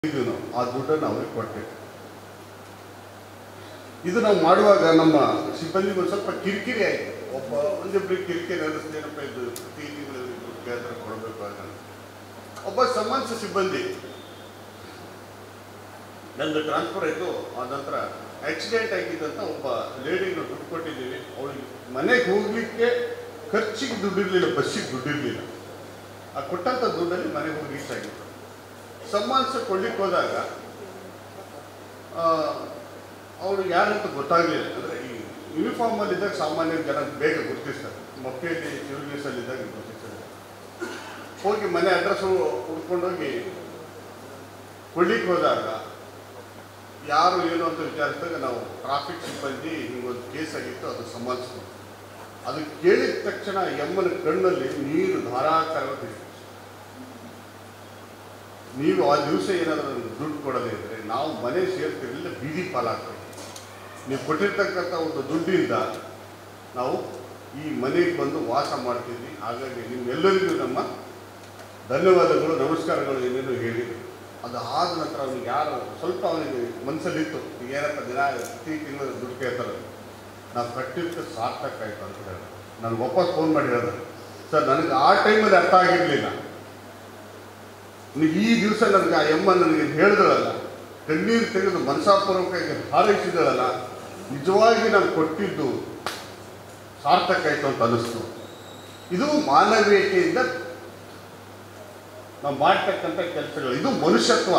ಆ ದುಡ್ಡನ್ನು ಅವ್ರಿಗೆ ಕೊಟ್ಟೆ. ಇದು ನಾವು ಮಾಡುವಾಗ ನಮ್ಮ ಸಿಬ್ಬಂದಿಗೆ ಒಂದು ಸ್ವಲ್ಪ ಕಿರಿಕಿರಿ ಆಯಿತು. ಒಂದಿಬ್ಬರಿಗೆ ಕಿರಿಕಿರಿ ಅನ್ನಿಸ್ತೇನಪ್ಪ, ಇದು ಪ್ರತಿ ತಿಂಗಳಲ್ಲಿ ಕೇಂದ್ರ ಕೊಡಬೇಕು ಅಂತ. ಒಬ್ಬ ಸಂಬಂಧಿಸಿದ ಸಿಬ್ಬಂದಿ ನಂದು ಟ್ರಾನ್ಸ್ಫರ್ ಆಯಿತು. ಆ ನಂತರ ಆಕ್ಸಿಡೆಂಟ್ ಆಗಿದ್ದಂತ ಒಬ್ಬ ಲೇಡಿಗೆ ನಾವು ದುಡ್ಡು ಕೊಟ್ಟಿದ್ದೀವಿ. ಅವಳಿಗೆ ಮನೆಗೆ ಹೋಗಲಿಕ್ಕೆ ಖರ್ಚಿಗೆ ದುಡ್ಡಿರಲಿಲ್ಲ, ಬಸ್ಸಿಗೆ ದುಡ್ಡಿರಲಿಲ್ಲ. ಆ ಕೊಟ್ಟಂಥ ದುಡ್ಡಲ್ಲಿ ಮನೆಗೆ ಹೋಗಿ ರೀಚ್ ಆಗಿತ್ತು. ಸಂಬಂಧಿಸ ಕೊಡ್ಲಿಕ್ಕೆ ಹೋದಾಗ ಅವರು ಯಾರಂತ ಗೊತ್ತಾಗಲಿಲ್ಲ. ಅಂದರೆ ಈ ಯೂನಿಫಾರ್ಮಲ್ಲಿದ್ದಾಗ ಸಾಮಾನ್ಯ ಜನ ಬೇಗ ಗುರುತಿಸ್ತಾರೆ, ಮಕ್ಕಳಿಗೆ ಸಿವಿಲ್ಸಲ್ಲಿದ್ದಾಗ ಗುರುತಿಸ್ತಾರೆ. ಹೋಗಿ ಮನೆ ಅಡ್ರೆಸ್ಸು ಹುಡ್ಕೊಂಡೋಗಿ ಕೊಡ್ಲಿಕ್ಕೆ ಹೋದಾಗ ಯಾರು ಏನು ಅಂತ ವಿಚಾರಿಸಿದಾಗ ನಾವು ಟ್ರಾಫಿಕ್ ಸಿಬ್ಬಂದಿ ಹಿಂಗೊಂದು ಕೇಸ್ ಆಗಿತ್ತು, ಅದು ಸಂಬಂಧಿಸ್ಬೋದು. ಅದು ಕೇಳಿದ ತಕ್ಷಣ ಎಮ್ಮನ ಕಣ್ಣಲ್ಲಿ ನೀರು ಧಾರಾಕಾರವಾಗಿ, ನೀವು ಆ ದಿವಸ ಏನಾದರೂ ದುಡ್ಡು ಕೊಡದೇ ಇದ್ದರೆ ನಾವು ಮನೆ ಸೇರ್ತಿರಲಿಲ್ಲ, ಬೀದಿ ಪಾಲಾಗ್ತೀವಿ. ನೀವು ಕೊಟ್ಟಿರ್ತಕ್ಕಂಥ ಒಂದು ದುಡ್ಡಿಂದ ನಾವು ಈ ಮನೆಗೆ ಬಂದು ವಾಸ ಮಾಡ್ತಿದ್ವಿ. ಹಾಗಾಗಿ ನಿಮ್ಮೆಲ್ಲರಿಗೂ ನಮ್ಮ ಧನ್ಯವಾದಗಳು, ನಮಸ್ಕಾರಗಳು ಏನೇನು ಹೇಳಿದ್ರು. ಅದು ಆದ ನಂತರ ಅವನಿಗೆ ಯಾರು ಸ್ವಲ್ಪ ಅವನಿಗೆ ಮನಸ್ಸಲ್ಲಿತ್ತು, ಏನಪ್ಪ ದಿನ ಪ್ರತಿ ತಿಂಗಳು ದುಡ್ಡು ಕೇಳ್ತಾರೆ, ನಾವು ಕಟ್ಟಿದ್ದು ಸಾರ್ಥಕ ಆಯಿತು ಅಂತ ಹೇಳಿದ್ರು. ನನಗೆ ವಾಪಸ್ ಫೋನ್ ಮಾಡಿ ಹೇಳಿದ್ರು, ಸರ್ ನನಗೆ ಆ ಟೈಮಲ್ಲಿ ಅರ್ಥ ಆಗಿರಲಿಲ್ಲ, ಈ ದಿವಸ ನನಗೆ ಆ ಎಮ್ಮ ನನಗೆ ಹೇಳಿದ್ರಲ್ಲ, ಕಣ್ಣೀರು ತೆಗೆದು ಮನಸಾಪೂರ್ವಕವಾಗಿ ಹಾರೈಸಿದಳಲ್ಲ, ನಿಜವಾಗಿ ನಾನು ಕೊಟ್ಟಿದ್ದು ಸಾರ್ಥಕ ಆಯಿತು ಅಂತ ಅನ್ನಿಸ್ತು. ಇದು ಮಾನವೀಯತೆಯಿಂದ ನಾವು ಮಾಡ್ತಕ್ಕಂಥ ಕೆಲಸಗಳು, ಇದು ಮನುಷ್ಯತ್ವ.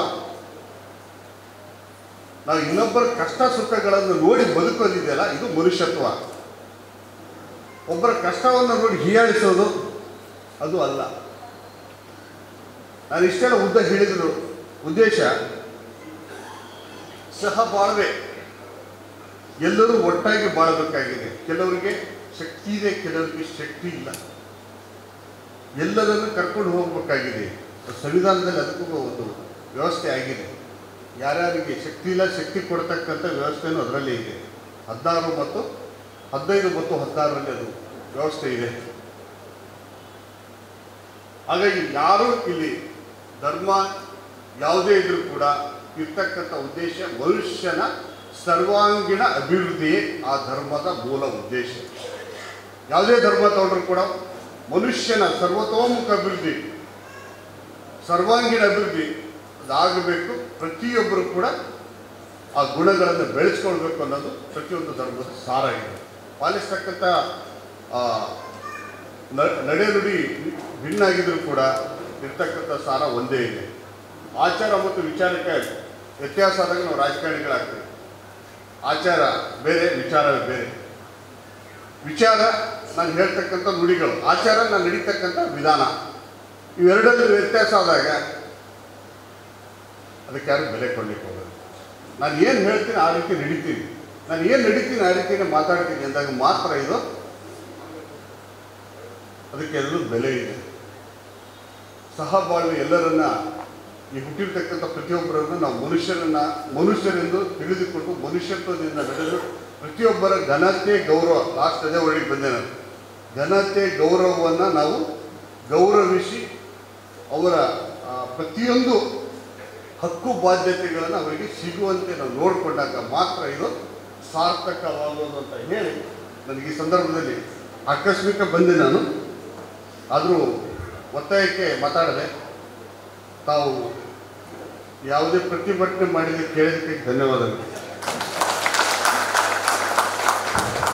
ನಾವು ಇನ್ನೊಬ್ಬರ ಕಷ್ಟ ಸುಖಗಳನ್ನು ನೋಡಿ ಬದುಕೋದಿದೆಯಲ್ಲ, ಇದು ಮನುಷ್ಯತ್ವ. ಒಬ್ಬರ ಕಷ್ಟವನ್ನು ನೋಡಿ ಹೀಯಾಳಿಸೋದು ಅದು ಅಲ್ಲ. ನಾನು ಇಷ್ಟೆಲ್ಲ ಉದ್ದ ಹೇಳಿದ್ರು ಉದ್ದೇಶ ಸಹಬಾಳ್ವೆ, ಎಲ್ಲರೂ ಒಟ್ಟಾಗಿ ಬಾಳಬೇಕಾಗಿದೆ. ಕೆಲವರಿಗೆ ಶಕ್ತಿ ಇದೆ, ಕೆಲವರಿಗೆ ಶಕ್ತಿ ಇಲ್ಲ. ಎಲ್ಲರನ್ನು ಕರ್ಕೊಂಡು ಹೋಗಬೇಕಾಗಿದೆ. ಸಂವಿಧಾನದಲ್ಲಿ ಅದಕ್ಕೂ ಒಂದು ವ್ಯವಸ್ಥೆ ಆಗಿದೆ. ಯಾರ್ಯಾರಿಗೆ ಶಕ್ತಿ ಇಲ್ಲ, ಶಕ್ತಿ ಕೊಡ್ತಕ್ಕಂಥ ವ್ಯವಸ್ಥೆಯೂ ಅದರಲ್ಲೇ ಇದೆ. 15 ಮತ್ತು 16ರಲ್ಲಿ ಅದು ವ್ಯವಸ್ಥೆ ಇದೆ. ಹಾಗಾಗಿ ಯಾರೂ ಇಲ್ಲಿ ಧರ್ಮ ಯಾವುದೇ ಇದ್ರೂ ಕೂಡ ಇರ್ತಕ್ಕಂಥ ಉದ್ದೇಶ ಮನುಷ್ಯನ ಸರ್ವಾಂಗೀಣ ಅಭಿವೃದ್ಧಿಯೇ ಆ ಧರ್ಮದ ಮೂಲ ಉದ್ದೇಶ. ಯಾವುದೇ ಧರ್ಮ ತಗೊಂಡ್ರೂ ಕೂಡ ಮನುಷ್ಯನ ಸರ್ವತೋಮುಖ ಅಭಿವೃದ್ಧಿ, ಸರ್ವಾಂಗೀಣ ಅಭಿವೃದ್ಧಿ ಅದಾಗಬೇಕು. ಪ್ರತಿಯೊಬ್ಬರು ಕೂಡ ಆ ಗುಣಗಳನ್ನು ಬೆಳೆಸ್ಕೊಳ್ಬೇಕು ಅನ್ನೋದು ಪ್ರತಿಯೊಂದು ಧರ್ಮದ ಸಾರ ಇದೆ. ಪಾಲಿಸ್ತಕ್ಕಂಥ ನಡೆನುಡಿ ಭಿನ್ನ ಆಗಿದ್ರೂ ಕೂಡ ಇರ್ತಕ್ಕಂಥ ಸಾರ ಒಂದೇ ಇದೆ. ಆಚಾರ ಮತ್ತು ವಿಚಾರಕ್ಕೆ ವ್ಯತ್ಯಾಸ ಆದಾಗ ನಾವು ರಾಜಕಾರಣಿಗಳಾಗ್ತೇವೆ. ಆಚಾರ ಬೇರೆ, ವಿಚಾರ ಬೇರೆ. ವಿಚಾರ ನಾನು ಹೇಳ್ತಕ್ಕಂಥ ನುಡಿಗಳು, ಆಚಾರ ನಾನು ನಡೀತಕ್ಕಂಥ ವಿಧಾನ, ಇವೆರಡರಲ್ಲಿ ವ್ಯತ್ಯಾಸ ಆದಾಗ ಅದಕ್ಕೆ ಯಾರು ಬೆಲೆ ಕೊಡಲಿಕ್ಕೆ ಹೋಗೋದು. ನಾನು ಏನು ಹೇಳ್ತೀನಿ ಆ ರೀತಿ ನಡೀತೀನಿ, ನಾನು ಏನು ನಡೀತೀನಿ ಆ ರೀತಿಯೇ ಮಾತಾಡ್ತೀನಿ ಅಂದಾಗ ಮಾತ್ರ ಇದು ಅದಕ್ಕೆ ಎಲ್ಲರೂ ಬೆಲೆ ಇದೆ. ಸಹಬಾಳ್ವೆ, ಎಲ್ಲರನ್ನ ಈ ಹುಟ್ಟಿರ್ತಕ್ಕಂಥ ಪ್ರತಿಯೊಬ್ಬರನ್ನು ನಾವು ಮನುಷ್ಯರೆಂದು ತಿಳಿದುಕೊಂಡು ಮನುಷ್ಯತ್ವದಿಂದ ನಡೆದು ಪ್ರತಿಯೊಬ್ಬರ ಘನತೆ ಗೌರವ, ಲಾಸ್ಟ್ ಅದೇ ಒಳಗೆ ಬಂದೆ ನಾನು, ಘನತೆ ಗೌರವವನ್ನು ನಾವು ಗೌರವಿಸಿ ಅವರ ಪ್ರತಿಯೊಂದು ಹಕ್ಕು ಬಾಧ್ಯತೆಗಳನ್ನು ಅವರಿಗೆ ಸಿಗುವಂತೆ ನಾವು ನೋಡಿಕೊಂಡಾಗ ಮಾತ್ರ ಇದು ಸಾರ್ಥಕವಾಗೋದು ಅಂತ ಹೇಳಿ ನನಗೆ ಈ ಸಂದರ್ಭದಲ್ಲಿ ಆಕಸ್ಮಿಕ ಬಂದೆ ನಾನು. ಆದರೂ ಒತ್ತಾಯಕ್ಕೆ ಮಾತಾಡದೆ ತಾವು ಯಾವುದೇ ಪ್ರತಿಭಟನೆ ಮಾಡಿದ ಕೇಳಿದ್ದಕ್ಕೆ ಧನ್ಯವಾದಗಳು.